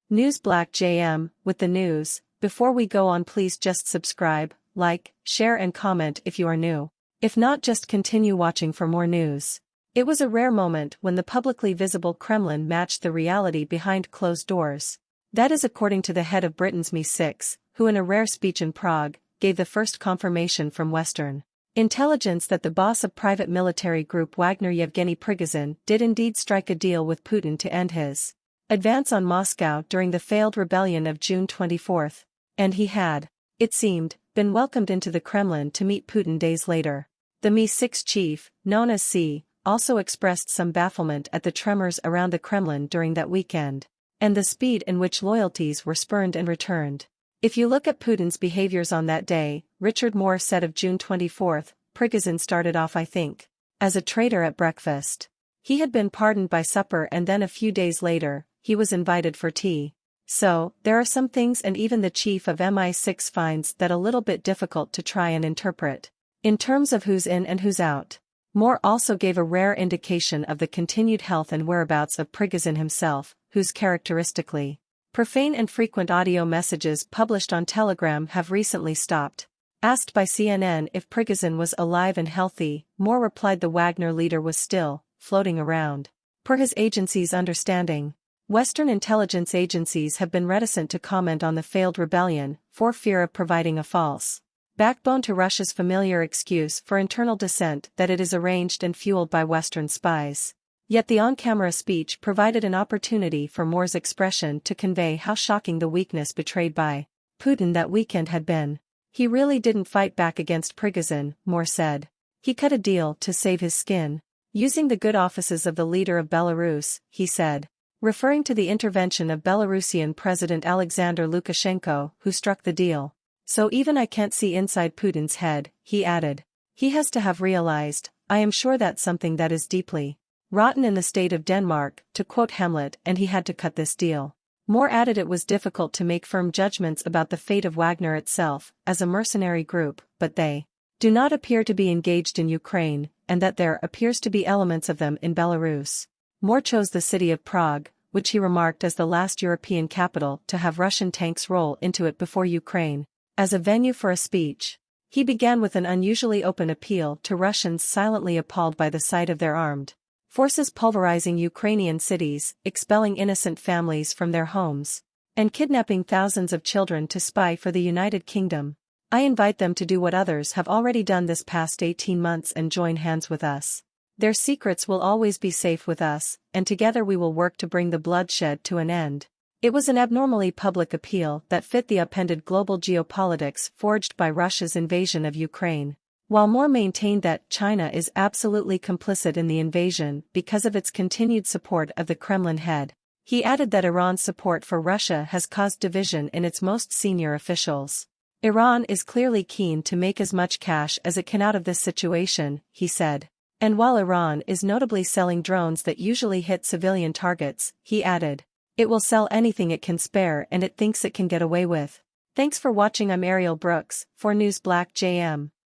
News Black JM, with the news. Before we go on, please just subscribe, like, share and comment if you are new. If not, just continue watching for more news. It was a rare moment when the publicly visible Kremlin matched the reality behind closed doors. That is according to the head of Britain's MI6, who in a rare speech in Prague, gave the first confirmation from Western intelligence that the boss of private military group Wagner Yevgeny Prigozhin did indeed strike a deal with Putin to end his advance on Moscow during the failed rebellion of June 24, and he had, it seemed, been welcomed into the Kremlin to meet Putin days later. The Mi-6 chief, known as C, also expressed some bafflement at the tremors around the Kremlin during that weekend, and the speed in which loyalties were spurned and returned. If you look at Putin's behaviors on that day, Richard Moore said of June 24, Prigozhin started off, I think, as a traitor at breakfast. He had been pardoned by supper, and then a few days later, he was invited for tea. So, there are some things, and even the chief of MI6 finds that a little bit difficult to try and interpret. In terms of who's in and who's out. Moore also gave a rare indication of the continued health and whereabouts of Prigozhin himself, whose characteristically profane and frequent audio messages published on Telegram have recently stopped. Asked by CNN if Prigozhin was alive and healthy, Moore replied the Wagner leader was still floating around. Per his agency's understanding, Western intelligence agencies have been reticent to comment on the failed rebellion, for fear of providing a false backbone to Russia's familiar excuse for internal dissent that it is arranged and fueled by Western spies. Yet the on-camera speech provided an opportunity for Moore's expression to convey how shocking the weakness betrayed by Putin that weekend had been. He really didn't fight back against Prigozhin, Moore said. He cut a deal to save his skin. Using the good offices of the leader of Belarus, he said, referring to the intervention of Belarusian President Alexander Lukashenko, who struck the deal. So even I can't see inside Putin's head, he added. He has to have realized, I am sure that's something that is deeply rotten in the state of Denmark, to quote Hamlet, and he had to cut this deal. Moore added it was difficult to make firm judgments about the fate of Wagner itself, as a mercenary group, but they do not appear to be engaged in Ukraine, and that there appears to be elements of them in Belarus. Moore chose the city of Prague, which he remarked as the last European capital to have Russian tanks roll into it before Ukraine, as a venue for a speech. He began with an unusually open appeal to Russians silently appalled by the sight of their armed forces pulverizing Ukrainian cities, expelling innocent families from their homes, and kidnapping thousands of children to spy for the United Kingdom. I invite them to do what others have already done this past 18 months and join hands with us. Their secrets will always be safe with us, and together we will work to bring the bloodshed to an end. It was an abnormally public appeal that fit the upended global geopolitics forged by Russia's invasion of Ukraine. While Moore maintained that China is absolutely complicit in the invasion because of its continued support of the Kremlin head, he added that Iran's support for Russia has caused division in its most senior officials. Iran is clearly keen to make as much cash as it can out of this situation, he said. And while Iran is notably selling drones that usually hit civilian targets, he added, it will sell anything it can spare and it thinks it can get away with. Thanks for watching. I'm Ariel Brooks, for News Black JM.